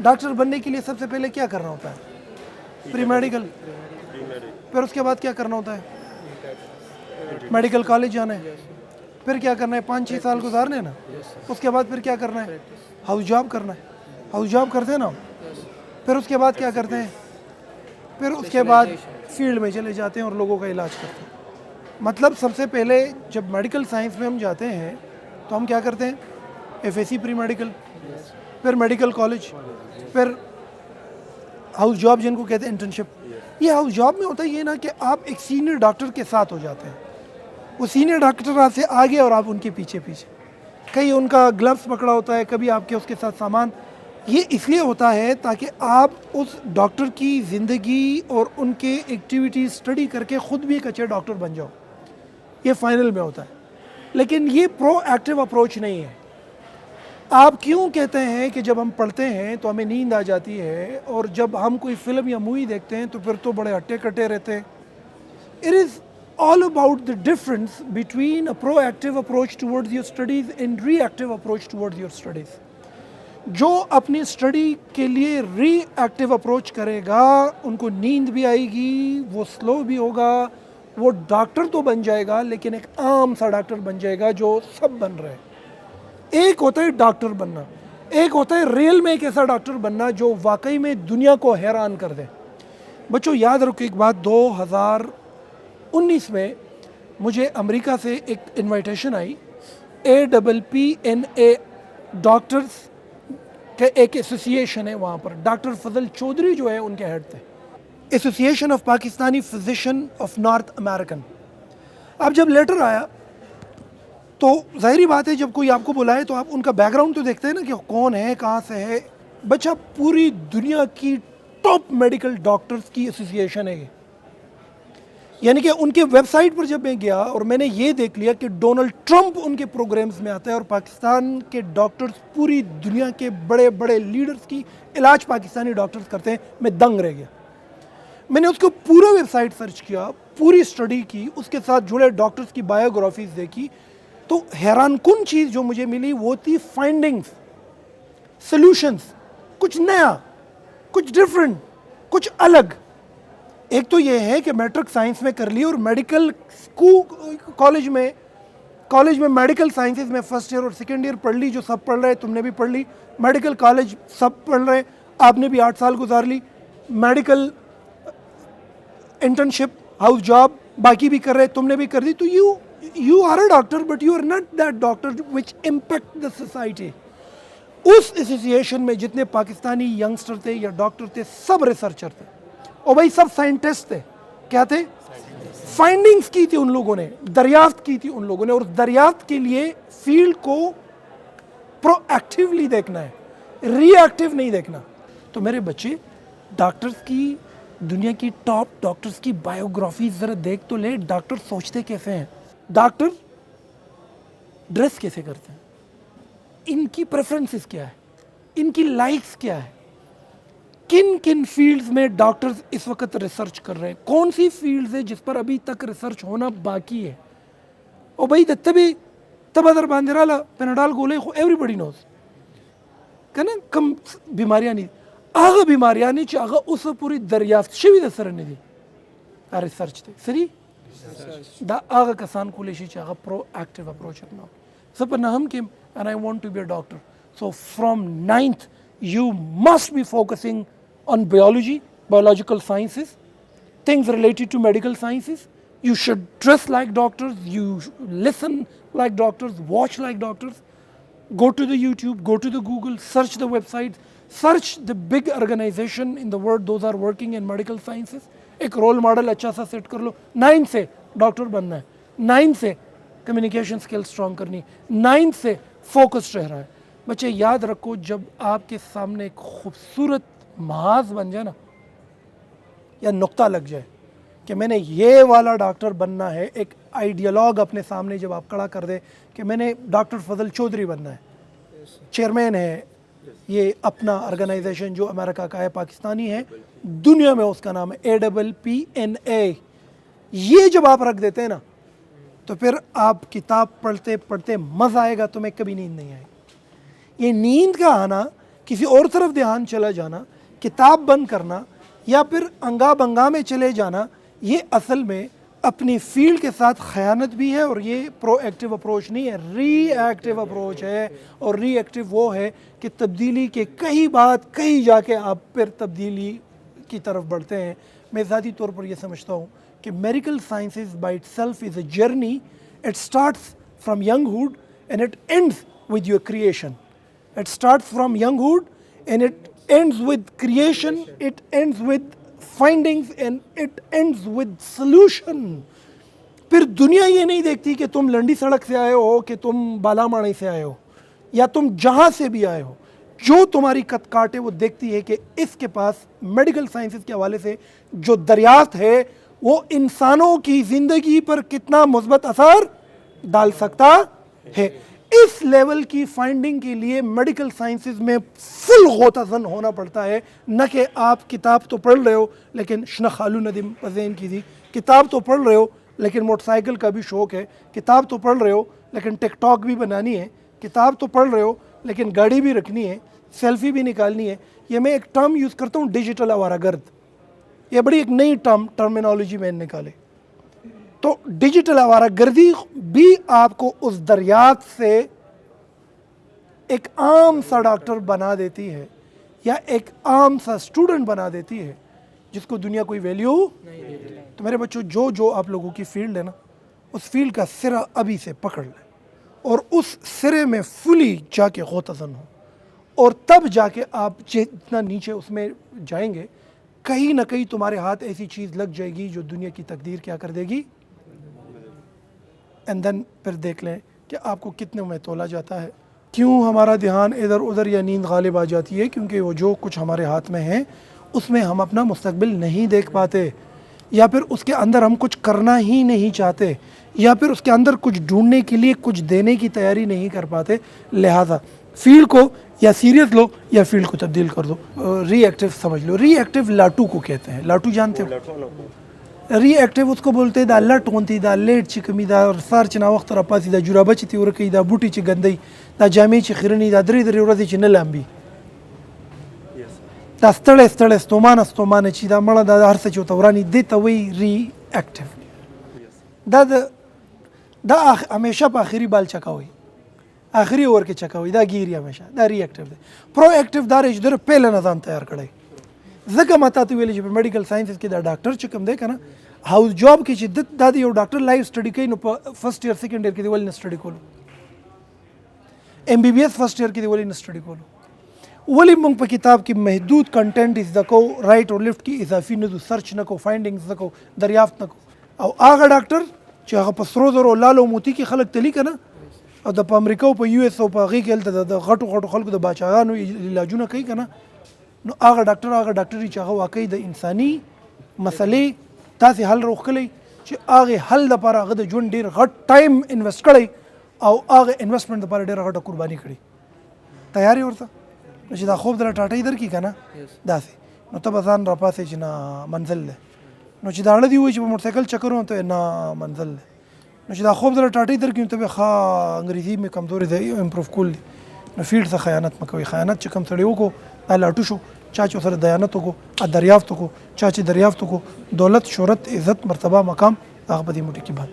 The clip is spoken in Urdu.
ڈاکٹر بننے کے لیے سب سے پہلے کیا کرنا ہوتا ہے؟ Pre medical. پھر اس کے بعد کیا کرنا ہوتا ہے؟ میڈیکل کالج جانا ہے. پھر کیا کرنا ہے؟ 5-6 سال گزارنے ہیں نا. اس کے بعد پھر کیا کرنا ہے؟ ہاؤس جاب کرنا ہے. ہاؤس جاب کرتے ہیں نا. پھر اس کے بعد کیا کرتے ہیں؟ پھر اس کے بعد فیلڈ میں چلے جاتے ہیں اور لوگوں کا علاج کرتے ہیں. مطلب سب سے پہلے جب میڈیکل سائنس میں ہم جاتے ہیں تو ہم کیا کرتے ہیں؟ F S C pre medical, پھر میڈیکل کالج, پھر ہاؤس جاب جن کو کہتے ہیں انٹرنشپ. یہ ہاؤس جاب میں ہوتا ہے یہ نا کہ آپ ایک سینئر ڈاکٹر کے ساتھ ہو جاتے ہیں. وہ سینئر ڈاکٹر آپ سے آگے اور آپ ان کے پیچھے پیچھے. کہیں ان کا گلوز پکڑا ہوتا ہے, کبھی آپ کے اس کے ساتھ سامان. یہ اس لیے ہوتا ہے تاکہ آپ اس ڈاکٹر کی زندگی اور ان کے ایکٹیویٹیز اسٹڈی کر کے خود بھی ایک اچھے ڈاکٹر بن جاؤ. یہ فائنل میں ہوتا ہے. لیکن یہ پرو ایکٹیو اپروچ نہیں ہے. آپ کیوں کہتے ہیں کہ جب ہم پڑھتے ہیں تو ہمیں نیند آ جاتی ہے, اور جب ہم کوئی فلم یا مووی دیکھتے ہیں تو پھر تو بڑے ہٹے کٹے رہتے ہیں. It is all about the difference between a proactive approach towards your studies and reactive approach towards your studies. جو اپنی اسٹڈی کے لیے ری ایکٹیو اپروچ کرے گا ان کو نیند بھی آئے گی, وہ سلو بھی ہوگا, وہ ڈاکٹر تو بن جائے گا لیکن ایک عام سا ڈاکٹر بن جائے گا جو سب بن رہے ہیں. ایک ہوتا ہے ڈاکٹر بننا, ایک ہوتا ہے ریئل میں ایک ایسا ڈاکٹر بننا جو واقعی میں دنیا کو حیران کر دے. بچوں یاد رکھو ایک بات, 2019 میں مجھے امریکہ سے ایک انویٹیشن آئی. APPNA ڈاکٹرز کے ایک ایسوسیشن ہے وہاں پر. ڈاکٹر فضل چودھری جو ہے ان کے ہیڈ تھے. Association of Pakistani physician of north American. اب جب لیٹر آیا تو ظاہری بات ہے جب کوئی آپ کو بلائے تو آپ ان کا بیک گراؤنڈ تو دیکھتے ہیں نا کہ کون ہے, کہاں سے ہے. بچہ پوری دنیا کی ٹاپ میڈیکل ڈاکٹرز کی ایسوسیشن ہے یہ. یعنی کہ ان کے ویب سائٹ پر جب میں گیا اور میں نے یہ دیکھ لیا کہ ڈونلڈ ٹرمپ ان کے پروگرامز میں آتا ہے اور پاکستان کے ڈاکٹرز پوری دنیا کے بڑے بڑے لیڈرز کی علاج پاکستانی ڈاکٹرز کرتے ہیں, میں دنگ رہ گیا. میں نے اس کو پورا ویب سائٹ سرچ کیا, پوری اسٹڈی کی, اس کے ساتھ جڑے ڈاکٹرز کی بایوگرافیز دیکھی, تو حیران کن چیز جو مجھے ملی وہ تھی فائنڈنگز, سلوشنز, کچھ نیا, کچھ ڈفرینٹ, کچھ الگ. ایک تو یہ ہے کہ میٹرک سائنس میں کر لی اور میڈیکل کالج میں میڈیکل سائنسز میں فرسٹ ایئر اور سیکنڈ ایئر پڑھ لی, جو سب پڑھ رہے, تم نے بھی پڑھ لی. میڈیکل کالج سب پڑھ رہے, آپ نے بھی 8 سال گزار لی. میڈیکل انٹرنشپ, ہاؤس جاب باقی بھی کر رہے, تم نے بھی کر دی. تو you are a doctor but you are not that doctor which impact the society. اس ایسوسیشن میں جتنے پاکستانی ینگسٹر تھے یا ڈاکٹر تھے سب ریسرچر تھے, اور بھائی سب سائنٹسٹ تھے. کیا تھے؟ فائنڈنگز کی تھی ان لوگوں نے, دریافت کی تھی ان لوگوں نے, اور دریافت کے لیے فیلڈ کو پرو ایکٹیولی دیکھنا ہے, ری ایکٹیو نہیں دیکھنا. تو میرے بچے ڈاکٹرز کی, دنیا کی ٹاپ ڈاکٹرز کی بایوگرافیز ذرا دیکھ تو لے. ڈاکٹر سوچتے کیسے ہیں, ڈاکٹر ڈریس کیسے کرتے ہیں, ان کی پریفرنسز کیا ہے, ان کی لائکس کیا ہے, کن کن فیلڈز میں ڈاکٹرز اس وقت ریسرچ کر رہے ہیں, کون سی فیلڈز ہے جس پر ابھی تک ریسرچ ہونا باقی ہے. اور بھائی دتبی تبادر باندرالا پیناڈال گولے ایوری بڈی نوز کہ نا کم بیماریاں نہیں, آگا بیماریاں نہیں چاہا اس پوری دریافت شوی د سر نہیں دی ریسرچ تھے سری دا آگا کسان کولیشی چاہا پرو ایکٹیو اپروچ اپنا. سب نہ ہم came and I want to be a doctor. So from 9th you must be focusing on biology, biological sciences, things related to medical sciences. You should dress like doctors, you listen like doctors, watch like doctors. Go to the YouTube, go to the Google, search the websites, search the big organization in the world those are working in medical sciences. ایک رول ماڈل اچھا سا سیٹ کر لو. 9 سے ڈاکٹر بننا ہے, 9 سے کمیونیکیشن اسکل اسٹرانگ کرنی, 9 سے فوکس رہ رہا ہے. بچے یاد رکھو جب آپ کے سامنے ایک خوبصورت محاذ بن جائے نا, یا نقطہ لگ جائے کہ میں نے یہ والا ڈاکٹر بننا ہے, ایک آئیڈیالوگ اپنے سامنے جب آپ کھڑا کر دے کہ میں نے ڈاکٹر فضل چودھری بننا ہے, چیئرمین ہے یہ اپنا آرگنائزیشن جو امریکہ کا ہے, پاکستانی ہے, دنیا میں اس کا نام ہے APPNA. یہ جب آپ رکھ دیتے ہیں نا تو پھر آپ کتاب پڑھتے پڑھتے مزہ آئے گا, تمہیں کبھی نیند نہیں آئے گی. یہ نیند کا آنا کسی اور طرف دھیان چلا جانا، کتاب بند کرنا یا پھر انگا بنگا میں چلے جانا، یہ اصل میں اپنی فیلڈ کے ساتھ خیانت بھی ہے، اور یہ پرو ایکٹیو اپروچ نہیں ہے، ری ایکٹیو اپروچ ہے۔ اور ری ایکٹیو وہ ہے کہ تبدیلی کے کئی بات کہیں جا کے آپ پھر تبدیلی کی طرف بڑھتے ہیں۔ میں ذاتی طور پر یہ سمجھتا ہوں کہ medical sciences by itself is a journey, it starts from young hood and it ends with your creation. It starts from younghood and it ends with creation, it ends with findings and it ends with solution. پھر دنیا یہ نہیں دیکھتی کہ تم لنڈی سڑک سے آئے ہو کہ تم بالا ماڑی سے آئے ہو یا تم جہاں سے بھی آئے ہو، جو تمہاری قد کاٹے وہ دیکھتی ہے کہ اس کے پاس میڈیکل سائنسز کے حوالے سے جو دریافت ہے وہ انسانوں کی زندگی پر کتنا مثبت اثر ڈال سکتا ہے۔ اس لیول کی فائنڈنگ کے لیے میڈیکل سائنسز میں فل غوطہ زن ہونا پڑتا ہے، نہ کہ آپ کتاب تو پڑھ رہے ہو لیکن شنخالو ندیم پذین کی تھی، کتاب تو پڑھ رہے ہو لیکن موٹر سائیکل کا بھی شوق ہے، کتاب تو پڑھ رہے ہو لیکن ٹک ٹاک بھی بنانی ہے، کتاب تو پڑھ رہے ہو لیکن گاڑی بھی رکھنی ہے، سیلفی بھی نکالنی ہے۔ یہ میں ایک ٹرم یوز کرتا ہوں، ڈیجیٹل آوارہ گرد، یہ بڑی ایک نئی ٹرمینالوجی میں نے نکالے۔ تو ڈیجیٹل آوارہ گردی بھی آپ کو اس دریافت سے ایک عام سا ڈاکٹر بنا دیتی ہے یا ایک عام سا اسٹوڈنٹ بنا دیتی ہے جس کو دنیا کوئی ویلیو نہیں دیتی۔ تو میرے بچوں، جو آپ لوگوں کی فیلڈ ہے نا، اس فیلڈ کا سرا ابھی سے پکڑ لیں اور اس سرے میں فلی جا کے غوطہ زن ہو، اور تب جا کے آپ جتنا نیچے اس میں جائیں گے، کہیں نہ کہیں تمہارے ہاتھ ایسی چیز لگ جائے گی جو دنیا کی تقدیر کیا کر دے گی، اینڈ دین پھر دیکھ لیں کہ آپ کو کتنے میں تولا جاتا ہے۔ کیوں ہمارا دھیان ادھر ادھر یا نیند غالب آ جاتی ہے؟ کیونکہ وہ جو کچھ ہمارے ہاتھ میں ہے اس میں ہم اپنا مستقبل نہیں دیکھ پاتے، یا پھر اس کے اندر ہم کچھ کرنا ہی نہیں چاہتے، یا پھر اس کے اندر کچھ ڈھونڈنے کے لیے کچھ دینے کی تیاری نہیں کر پاتے۔ لہٰذا فیلڈ کو یا سیریس لو یا فیلڈ کو تبدیل کر دو۔ ری ایکٹیو سمجھ لو، ری ایکٹیو لاٹو کو کہتے ہیں۔ لاٹو جانتے ہو؟ ری ایکٹیو اس کو بولتے دا لٹ ہونتی، دا لیٹ چی کمی، دا سار چی ناوخت را پاسی، دا جورابه چی تیورکی، دا بوٹی چی گندی، دا جامې چی خیرنی، دا درې ورځې چی نه لامبي، دا ستړی ستومانه چی دا مړه دا هر څه چې ورته وراني، دې ته وایي ری ایکټیو. دا همیشه په آخري بال چکوي، آخري اوور کې چکوي، دا ګیري همیشه، دا ری ایکټیو دی. پرو ایکټیو دا رې چې در پهله نه ځان تیار کړی. ځکه ما تاته ویلي چې په میډیکل ساینسز کې دا ډاکټر چې کوم دی که نه، هاوس جاب کې چې دا د یو ډاکټر لایف سټډي کوي، نو په فرسټ ایئر سیکنډ ایئر کې دی ولې نه سټډي کولو؟ M B B S first year کې دی ولې نه سټډي کولو؟ ولې موږ په کتاب کې محدود کنټینټ زده کوو، رایټ او لیفټ کې اضافي نه ځو، سرچ نه کوو، فایندنګز نه کوو، دریافت نه کوو. او هغه ډاکټر چې هغه په سرو زرو لالو موتی کې خلک تلي که نه، او د په امریکا او په یو ایس او په هغې کې هلته د غټو خلکو د باچاګانو علاجونه کوي که نه، نو هغه ډاکټر چې هغه واقعي د انساني مسلې داسې حل راوښکلی چې هغې حل دپاره هغه د ژوند ډېر غټ ټایم انویسټ کړی او هغه انویسټمنټ دپاره ډېره غټه قرباني کړې. تیار یې ورته؟ نو چې دا خوب دله ټاټۍ درکړي که نه داسې، نو ته به ځان راپاسې چې نه منزل دی، نو چې دا اړه دې ووایي چې په موټر سایکل چکر وم، ته نه منزل دی، نو چې دا خوب دله ټاټۍ درکړي نو ته بیا ښه انګریزي مې کمزورې دی، امپروف کول دی. نو فیلډ څه خیانت مه کوئ. خیانت چې کوم سړی وکړو دا لاټو شو، چا چې ورسره دیانت وکړو، دریافت وکړو، چا چې دریافت وکړو، دولت، شهرت، عزت، مرتبه، مقام، هغه په دې موټي کې بند.